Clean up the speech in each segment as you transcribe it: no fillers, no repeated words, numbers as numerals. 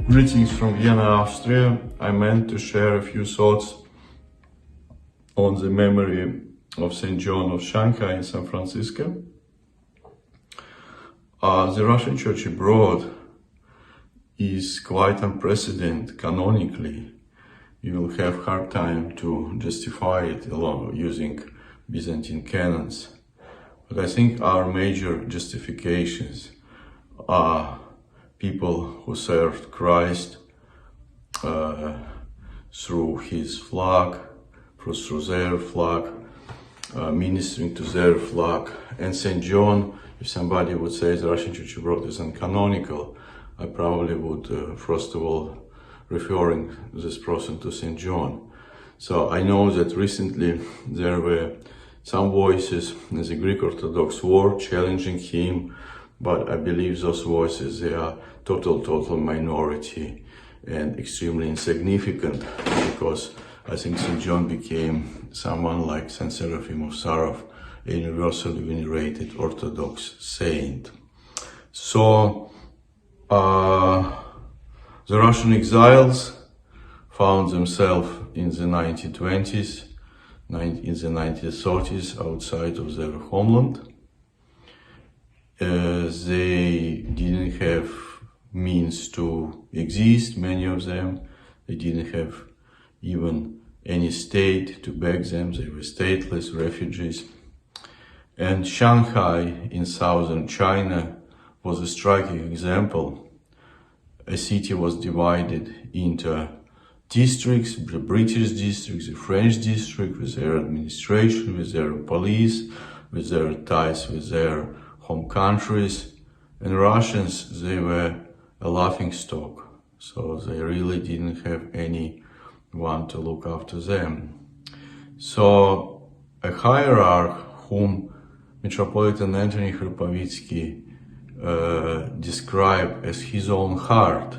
Greetings from Vienna, Austria. I meant to share a few thoughts on the memory of St. John of Shanghai in San Francisco. The Russian Church abroad is quite unprecedented canonically. You will have hard time to justify it along using Byzantine canons. But I think our major justifications are people who served Christ through his flag, through their flag, ministering to their flag. And St. John, if somebody would say the Russian Church abroad is uncanonical, I probably would, first of all, referring this person to St. John. So I know that recently there were some voices in the Greek Orthodox world challenging him, but I believe those voices, they are total minority and extremely insignificant, because I think St. John became someone like St. Seraphim of Sarov, a universally venerated Orthodox saint. So the Russian exiles found themselves in the 1920s, in the 1930s outside of their homeland. They didn't have means to exist, many of them. They didn't have even any state to back them. They were stateless refugees. And Shanghai in southern China was a striking example. A city was divided into districts, the British district, the French district, with their administration, with their police, with their ties with their home countries. And Russians, they were a laughingstock, so they really didn't have anyone to look after them. So a hierarch whom Metropolitan Anthony Hrupovitsky described as his own heart,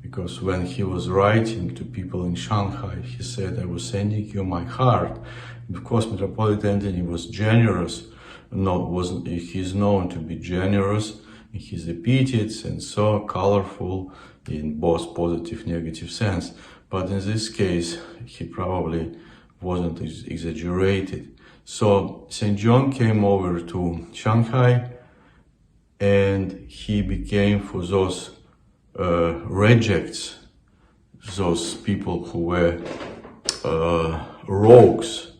because when he was writing to people in Shanghai, he said, "I was sending you my heart." And of course, Metropolitan Anthony was generous. He's known to be generous in his epithets and so colorful in both positive and negative sense. But in this case, he probably wasn't exaggerated. So St. John came over to Shanghai, and he became, for those rejects, those people who were rogues,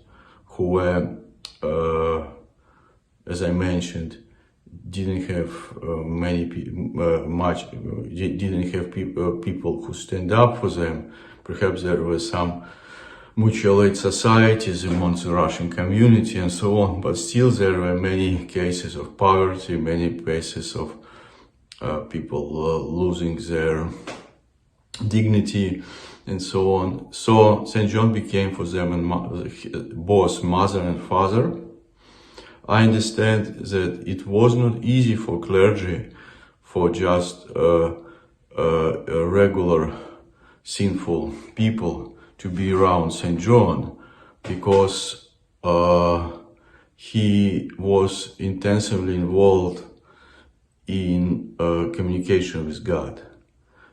who were, as I mentioned, didn't have people who stand up for them. Perhaps there were some mutual aid societies among the Russian community and so on, but still there were many cases of poverty, many cases of people losing their dignity and so on. So St. John became for them both mother and father. I understand that it was not easy for clergy, for just regular sinful people to be around St. John, because he was intensively involved in communication with God.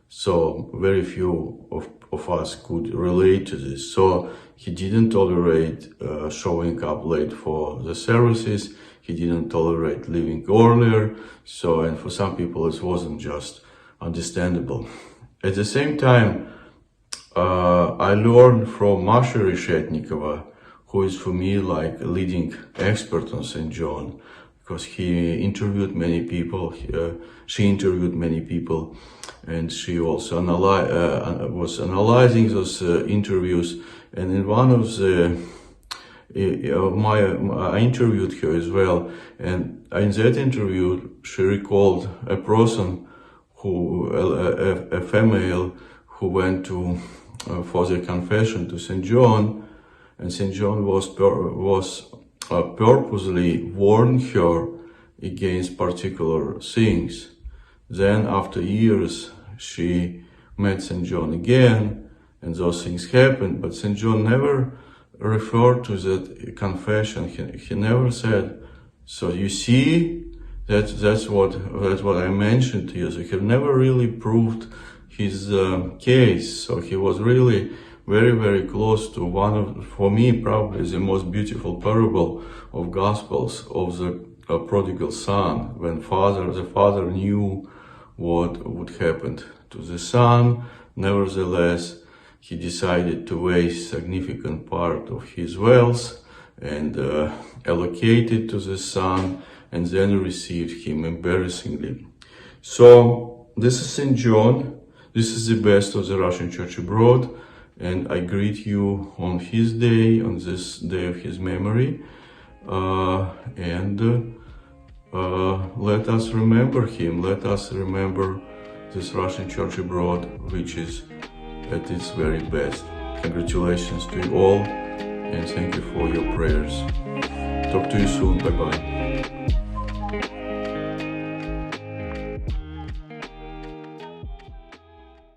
So very few of us could relate to this. So he didn't tolerate showing up late for the services. He didn't tolerate leaving earlier. So, and for some people it wasn't just understandable. At the same time, I learned from Masha Reshetnikova, who is for me like a leading expert on St. John, because he interviewed many people, she interviewed many people, and she also was analyzing those interviews. And in one of the I interviewed her as well, and in that interview she recalled a person a female who went to for the confession to St. John, and St. John was purposely warned her against particular things. Then after years she met St. John again, and those things happened, but St. John never referred to that confession. He never said, so you see, that's what I mentioned to you. So he never really proved his case. So he was really very, very close to one of, for me, probably the most beautiful parable of Gospels, of the prodigal son, when the father knew what would happen to the son. Nevertheless, he decided to waste significant part of his wealth and allocate it to the son, and then received him embarrassingly. So this is St. John. This is the best of the Russian Church abroad, and I greet you on his day, on this day of his memory, and let us remember him. Let us remember this Russian Church abroad, which is at its very best. Congratulations to you all, and thank you for your prayers. Talk to you soon. Bye-bye.